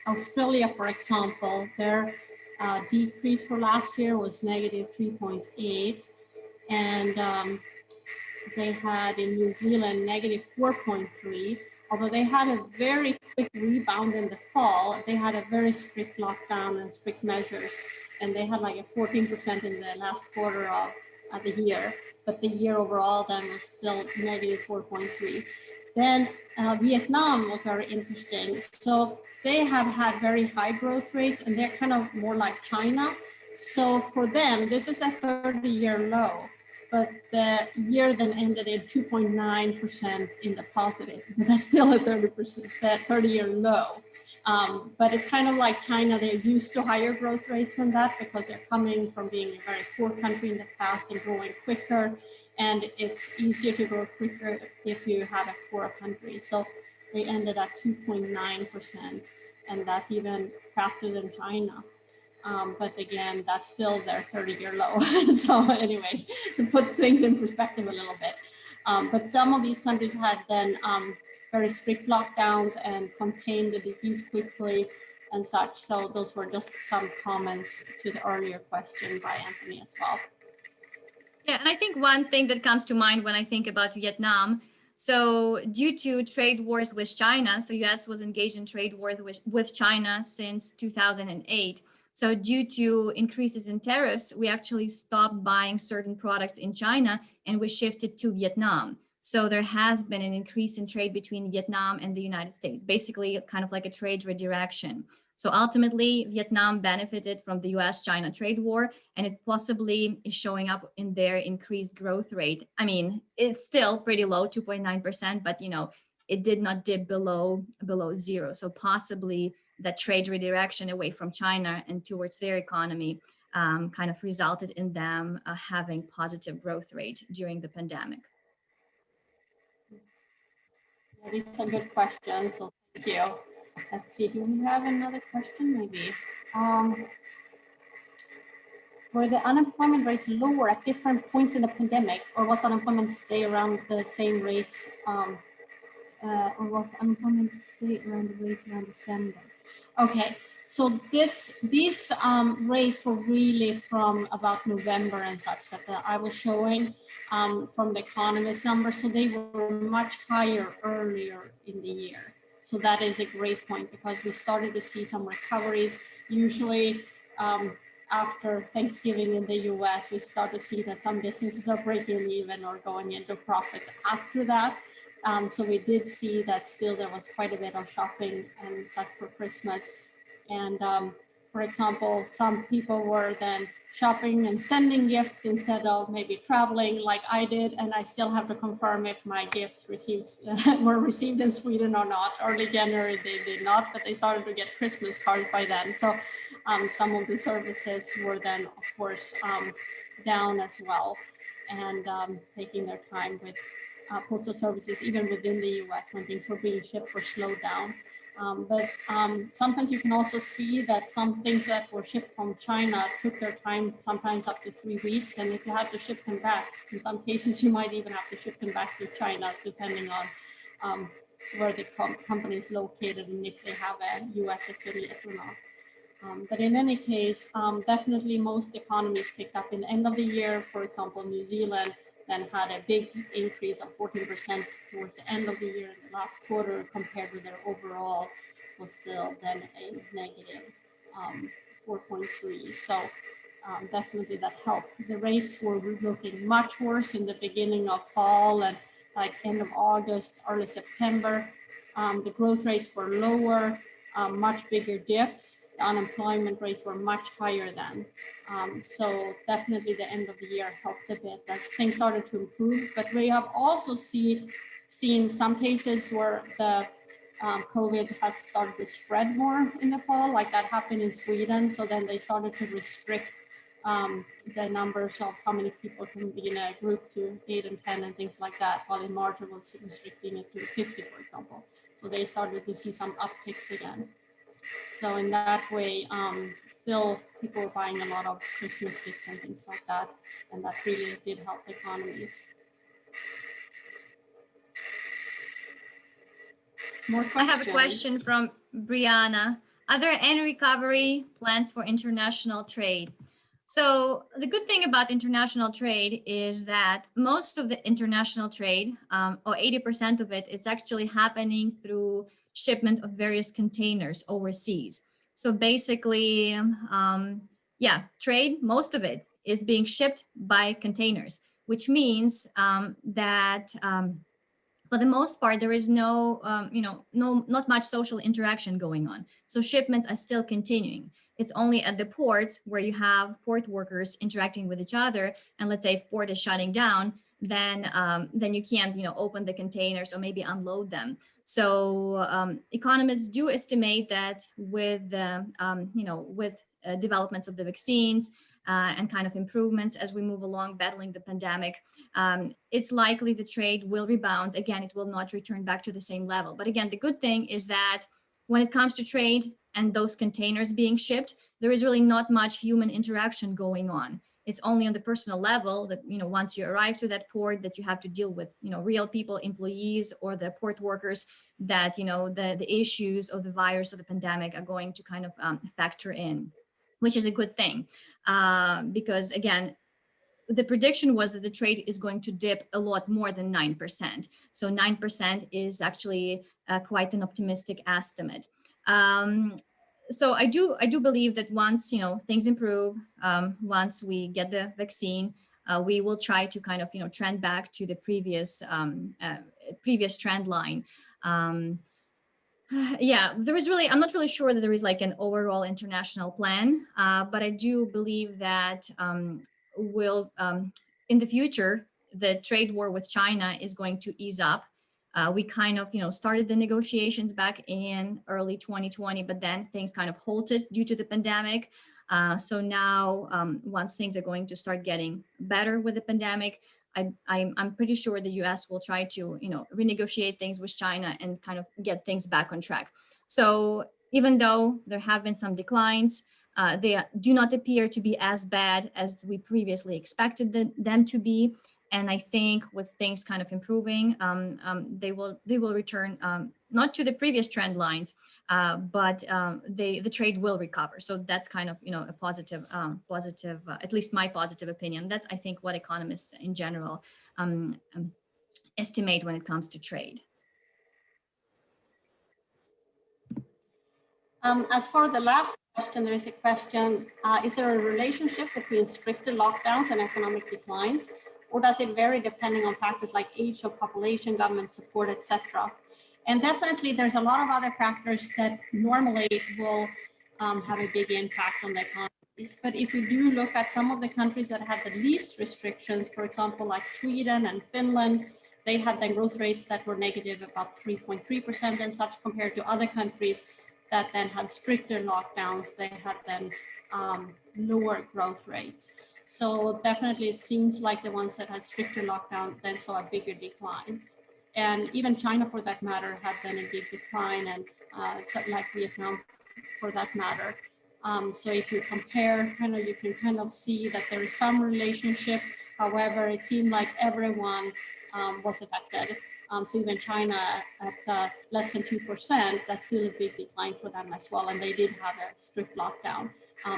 Australia, for example, their decrease for last year was negative 3.8, and they had in New Zealand negative 4.3. Although they had a very quick rebound in the fall, they had a very strict lockdown and strict measures, and they had like a 14% in the last quarter of the year, but the year overall then was still negative 4.3. Then Vietnam was very interesting. So they have had very high growth rates, and they're kind of more like China. So for them, this is a 30-year low, but the year then ended at 2.9% in the positive, but that's still a 30-year low. But it's kind of like China. They're used to higher growth rates than that because they're coming from being a very poor country in the past and growing quicker. And it's easier to grow quicker if you have a poor country. So they ended at 2.9%, and that's even faster than China. But again, that's still their 30-year low. So anyway, to put things in perspective a little bit. But some of these countries had then very strict lockdowns and contained the disease quickly and such. So those were just some comments to the earlier question by Anthony as well. Yeah, and I think one thing that comes to mind when I think about Vietnam, so due to trade wars with China, so US was engaged in trade wars with China since 2008. So due to increases in tariffs, we actually stopped buying certain products in China and we shifted to Vietnam. So there has been an increase in trade between Vietnam and the United States, basically kind of like a trade redirection. So ultimately, Vietnam benefited from the US-China trade war, and it possibly is showing up in their increased growth rate. I mean, it's still pretty low, 2.9%, but you know, it did not dip below zero. So possibly that trade redirection away from China and towards their economy kind of resulted in them having positive growth rate during the pandemic. Yeah, these are good questions, so thank you. Let's see, do we have another question maybe? Were the unemployment rates lower at different points in the pandemic, or was unemployment stay around the same rates, or was unemployment stay around the rates around December? Okay, so these rates were really from about November and such that I was showing from the economist numbers, so they were much higher earlier in the year. So that is a great point because we started to see some recoveries. Usually after Thanksgiving in the US, we start to see that some businesses are breaking even or going into profits after that. So we did see that still there was quite a bit of shopping and such for Christmas. And for example, some people were then shopping and sending gifts instead of maybe traveling like I did. And I still have to confirm if my gifts were received in Sweden or not. Early January, they did not, but they started to get Christmas cards by then. So some of the services were then, of course, down as well, and taking their time with postal services, even within the US, when things were being shipped or slowed down. But sometimes you can also see that some things that were shipped from China took their time, sometimes up to 3 weeks. And if you have to ship them back, in some cases, you might even have to ship them back to China, depending on where the company is located and if they have a US affiliate or not. But in any case, definitely most economies picked up in the end of the year. For example, New Zealand then had a big increase of 14% towards the end of the year in the last quarter, compared with their overall was still then a negative 4.3. So definitely that helped. The rates were looking much worse in the beginning of fall and like end of August, early September. The growth rates were lower, much bigger dips. The unemployment rates were much higher then. So definitely the end of the year helped a bit as things started to improve. But we have also seen some cases where the COVID has started to spread more in the fall, like that happened in Sweden. So then they started to restrict the numbers of how many people can be in a group to 8 and 10 and things like that, while in March it was restricting it to 50, for example. So they started to see some upticks again. So in that way, still people were buying a lot of Christmas gifts and things like that. And that really did help economies. More questions? I have a question from Brianna. Are there any recovery plans for international trade? So the good thing about international trade is that most of the international trade, or 80% of it, is actually happening through shipment of various containers overseas. So basically, yeah, trade, most of it is being shipped by containers, which means that for the most part, there is no, not much social interaction going on. So shipments are still continuing. It's only at the ports where you have port workers interacting with each other. And let's say if port is shutting down, then you can't, open the containers or maybe unload them. So economists do estimate that with developments of the vaccines and kind of improvements as we move along battling the pandemic, it's likely the trade will rebound. Again, it will not return back to the same level. But again, the good thing is that when it comes to trade and those containers being shipped, there is really not much human interaction going on. It's only on the personal level that, once you arrive to that port, that you have to deal with, real people, employees, or the port workers, that, the issues of the virus of the pandemic are going to kind of factor in, which is a good thing. Because again, the prediction was that the trade is going to dip a lot more than 9%. So 9% is actually quite an optimistic estimate. So I do believe that once things improve, once we get the vaccine, we will try to kind of trend back to the previous trend line. Yeah, I'm not really sure that there is like an overall international plan, but I do believe that in the future, the trade war with China is going to ease up. We kind of, started the negotiations back in early 2020, but then things kind of halted due to the pandemic. So now, once things are going to start getting better with the pandemic, I'm pretty sure the US will try to, renegotiate things with China and kind of get things back on track. So even though there have been some declines, they do not appear to be as bad as we previously expected them to be. And I think with things kind of improving, they will return not to the previous trend lines, but the trade will recover. So that's kind of a positive, at least my positive opinion. That's I think what economists in general estimate when it comes to trade. As for the last question, there is a question, is there a relationship between stricter lockdowns and economic declines, or does it vary depending on factors like age of population, government support, etc.? And definitely there's a lot of other factors that normally will have a big impact on the economies. But if you do look at some of the countries that had the least restrictions, for example, like Sweden and Finland, they had then growth rates that were negative about 3.3% and such, compared to other countries that then had stricter lockdowns. They had then lower growth rates. So definitely it seems like the ones that had stricter lockdown then saw a bigger decline. And even China, for that matter, had then a big decline, and so like Vietnam, for that matter. So if you compare, you can kind of see that there is some relationship. However, it seemed like everyone was affected. So even China at less than 2%, that's still a big decline for them as well. And they did have a strict lockdown.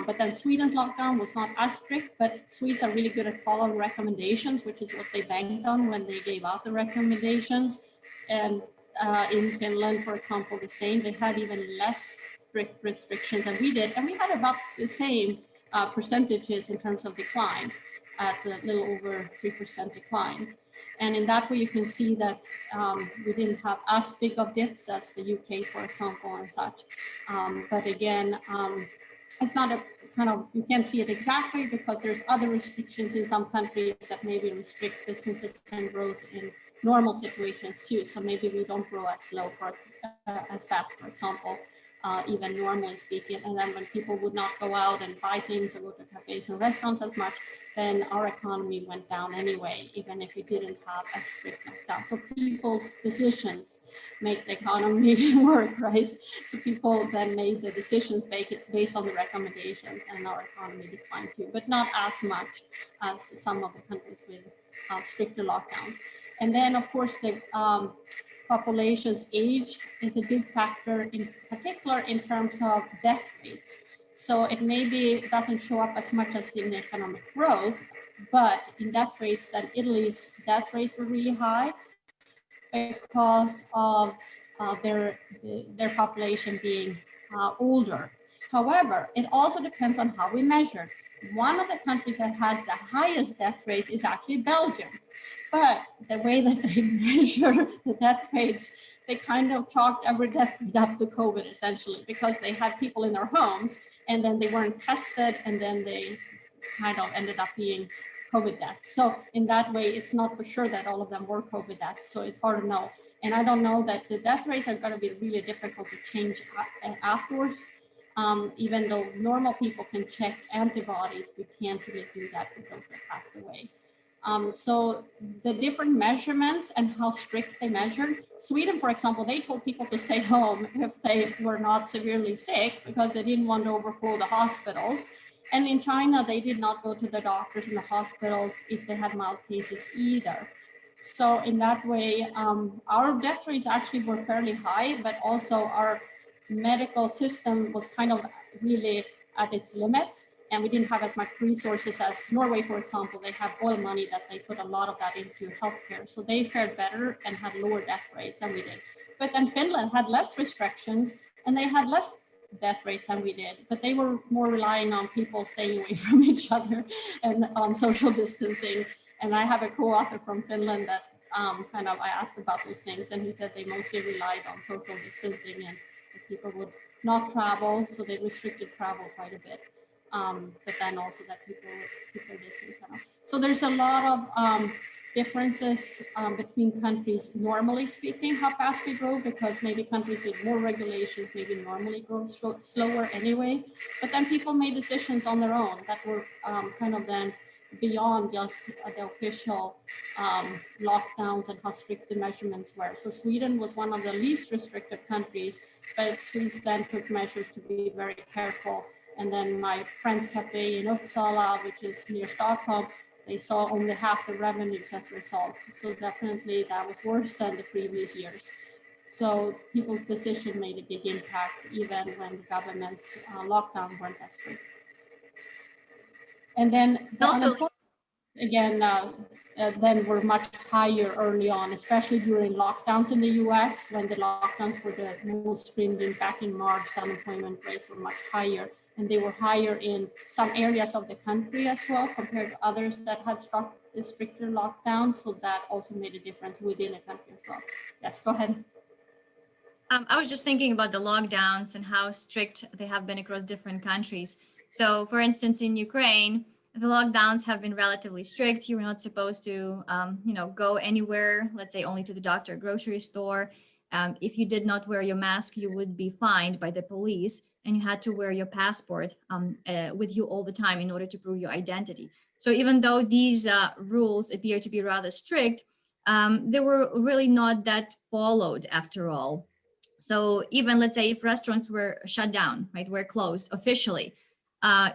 But then Sweden's lockdown was not as strict, but Swedes are really good at following recommendations, which is what they banked on when they gave out the recommendations. And in Finland, for example, the same, they had even less strict restrictions than we did. And we had about the same percentages in terms of decline, at a little over 3% declines. And in that way, you can see that we didn't have as big of dips as the UK, for example, and such. But again, it's not a you can't see it exactly because there's other restrictions in some countries that maybe restrict businesses and growth in normal situations too. So maybe we don't grow as slow, for as fast, for example, even normally speaking. And then when people would not go out and buy things or go to cafes and restaurants as much, then our economy went down anyway, even if we didn't have a strict lockdown. So people's decisions make the economy work, right? So people then made the decisions based on the recommendations, and our economy declined too, but not as much as some of the countries with stricter lockdowns. And then, of course, the population's age is a big factor, in particular in terms of death rates. So it maybe doesn't show up as much as in economic growth, but in death rates, then Italy's death rates were really high because of their population being older. However, it also depends on how we measure. One of the countries that has the highest death rates is actually Belgium. But the way that they measure the death rates, they kind of chalked every death rate up to COVID, essentially, because they had people in their homes and then they weren't tested, and then they kind of ended up being COVID deaths. So in that way, it's not for sure that all of them were COVID deaths. So it's hard to know. And I don't know that the death rates are going to be really difficult to change afterwards. Even though normal people can check antibodies, we can't really do that with those that passed away. So the different measurements and how strict they measured. Sweden, for example, they told people to stay home if they were not severely sick because they didn't want to overflow the hospitals. And in China, they did not go to the doctors in the hospitals if they had mild cases either. So in that way, our death rates actually were fairly high, but also our medical system was kind of really at its limits. And we didn't have as much resources as Norway, for example. They have oil money that they put a lot of that into healthcare. So they fared better and had lower death rates than we did. But then Finland had less restrictions and they had less death rates than we did, but they were more relying on people staying away from each other and on social distancing. And I have a co-author from Finland that I asked about those things, and he said they mostly relied on social distancing and that people would not travel, so they restricted travel quite a bit. But then also that people keep their distance. So there's a lot of differences between countries, normally speaking, how fast we grow, because maybe countries with more regulations maybe normally grow slower anyway. But then people made decisions on their own that were kind of then beyond just the official lockdowns and how strict the measurements were. So Sweden was one of the least restricted countries, but Swedes then took measures to be very careful. And then my friend's cafe in Uppsala, which is near Stockholm, they saw only half the revenues as a result. So definitely that was worse than the previous years. So people's decision made a big impact, even when the government's lockdown weren't as strict. And then the unemployment, again, then were much higher early on, especially during lockdowns in the US. When the lockdowns were the most stringent back in March, the unemployment rates were much higher. And they were higher in some areas of the country as well, compared to others that had stricter lockdowns. So that also made a difference within a country as well. Yes, go ahead. I was just thinking about the lockdowns and how strict they have been across different countries. So, for instance, in Ukraine, the lockdowns have been relatively strict. You were not supposed to, go anywhere, let's say only to the doctor, grocery store. If you did not wear your mask, you would be fined by the police, and you had to wear your passport with you all the time in order to prove your identity. So even though these rules appear to be rather strict, they were really not that followed after all. So even, let's say, if restaurants were shut down, right, were closed officially,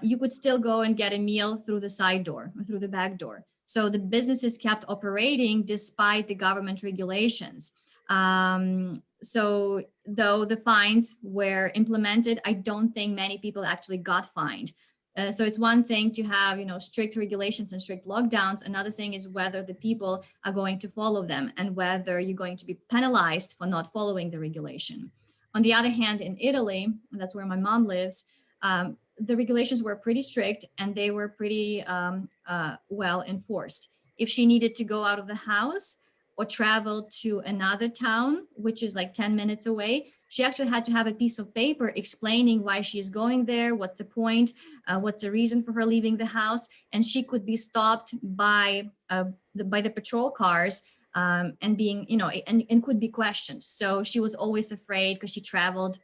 you could still go and get a meal through the side door or through the back door. So the businesses kept operating despite the government regulations. So though the fines were implemented, I don't think many people actually got fined. So it's one thing to have, strict regulations and strict lockdowns. Another thing is whether the people are going to follow them and whether you're going to be penalized for not following the regulation. On the other hand, in Italy, and that's where my mom lives, the regulations were pretty strict and they were pretty well enforced. If she needed to go out of the house or travel to another town, which is like 10 minutes away, she actually had to have a piece of paper explaining why she's going there, what's the point, what's the reason for her leaving the house, and she could be stopped by the patrol cars and being, you know, and could be questioned. So she was always afraid because she traveled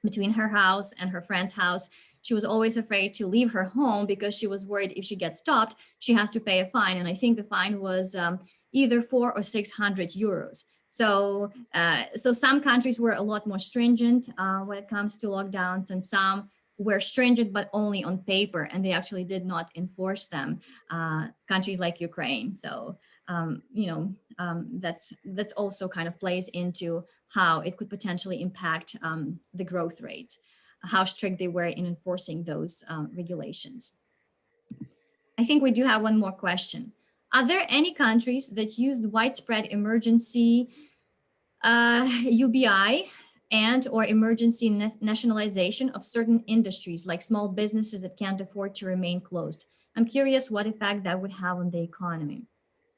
between her house and her friend's house. She was always afraid to leave her home because she was worried if she gets stopped, she has to pay a fine. And I think the fine was either 400 or 600 euros. So, so some countries were a lot more stringent when it comes to lockdowns, and some were stringent, but only on paper, and they actually did not enforce them. Countries like Ukraine. So, you know, that's also kind of plays into how it could potentially impact the growth rates, how strict they were in enforcing those regulations. I think we do have one more question. Are there any countries that used widespread emergency UBI and or emergency nationalization of certain industries, like small businesses that can't afford to remain closed? I'm curious what effect that would have on the economy.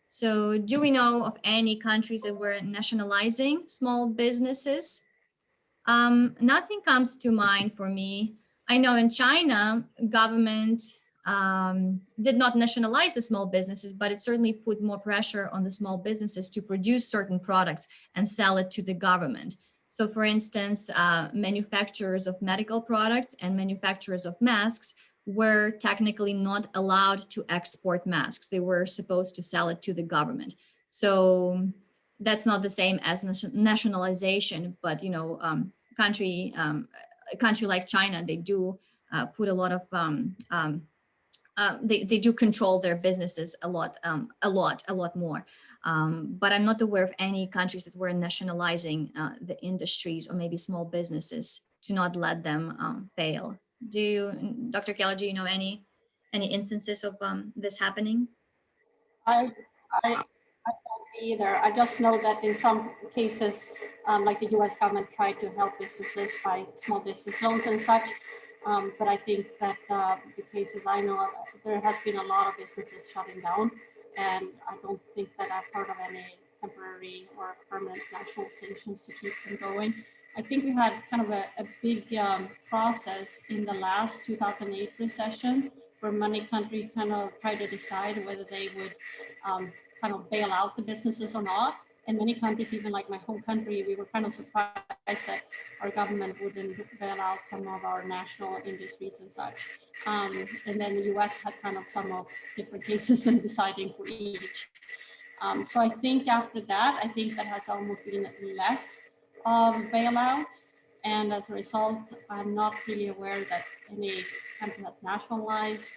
So do we know of any countries that were nationalizing small businesses? Nothing comes to mind for me. I know in China, government did not nationalize the small businesses, but it certainly put more pressure on the small businesses to produce certain products and sell it to the government. So for instance, manufacturers of medical products and manufacturers of masks were technically not allowed to export masks. They were supposed to sell it to the government. So that's not the same as nationalization, but you know, a country like China, they do put a lot of they do control their businesses a lot more. But I'm not aware of any countries that were nationalizing the industries or maybe small businesses to not let them fail. Do you, Dr. Keller, do you know any instances of this happening? I, I don't either. I just know that in some cases, like the US government tried to help businesses by small business loans and such. But I think that the cases I know of, there has been a lot of businesses shutting down. And I don't think that I've heard of any temporary or permanent national sanctions to keep them going. I think we had kind of a big process in the last 2008 recession, where many countries kind of tried to decide whether they would kind of bail out the businesses or not. And many countries, even like my home country, we were kind of surprised that our government wouldn't bail out some of our national industries and such. And then the US had kind of some of different cases in deciding for each. So I think after that, I think that has almost been less bailouts. And as a result, I'm not really aware that any country has nationalized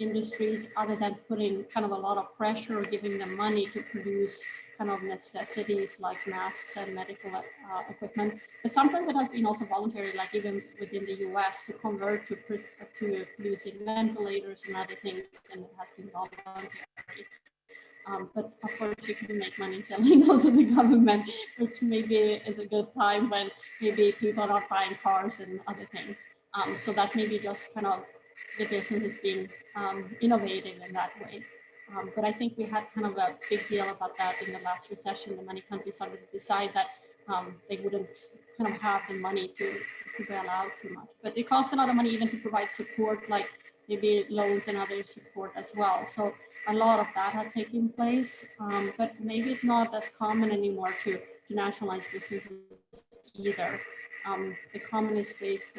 industries other than putting kind of a lot of pressure or giving them money to produce kind of necessities like masks and medical equipment. But sometimes it has been also voluntary, like even within the US, to convert to producing ventilators and other things, and it has been voluntary. But of course, you can make money selling those to the government, which maybe is a good time when maybe people are not buying cars and other things. So that's maybe just kind of the business is being innovative in that way. But I think we had kind of a big deal about that in the last recession, and many countries started to decide that they wouldn't kind of have the money to bail out too much. But it costs a lot of money even to provide support, like maybe loans and other support as well. So a lot of that has taken place, but maybe it's not as common anymore to nationalize businesses either. The communist days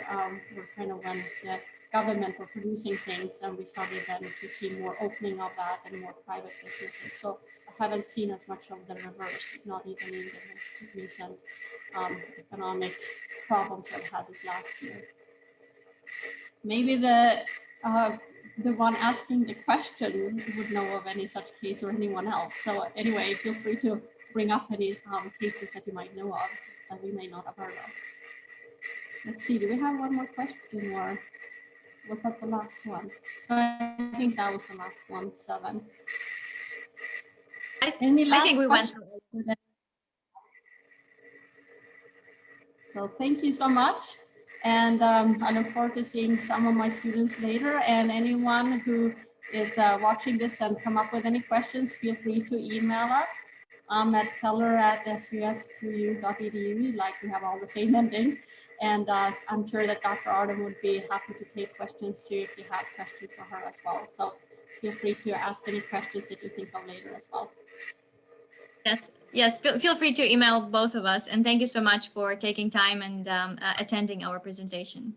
were kind of when the government were producing things, and we started then to see more opening of that and more private businesses. So I haven't seen as much of the reverse, not even in the most recent economic problems I've had this last year. Maybe the one asking the question would know of any such case, or anyone else. So anyway, feel free to bring up any cases that you might know of that we may not have heard of. Let's see, do we have one more question, or was that the last one? I think that was the last one, 7. I think we went through. So thank you so much. And I look forward to seeing some of my students later. And anyone who is watching this and come up with any questions, feel free to email us at keller@svs2u.edu. Like, we have all the same ending. And I'm sure that Dr. Ardan would be happy to take questions too if you have questions for her as well. So feel free to ask any questions that you think of later as well. Yes, feel free to email both of us. And thank you so much for taking time and attending our presentation.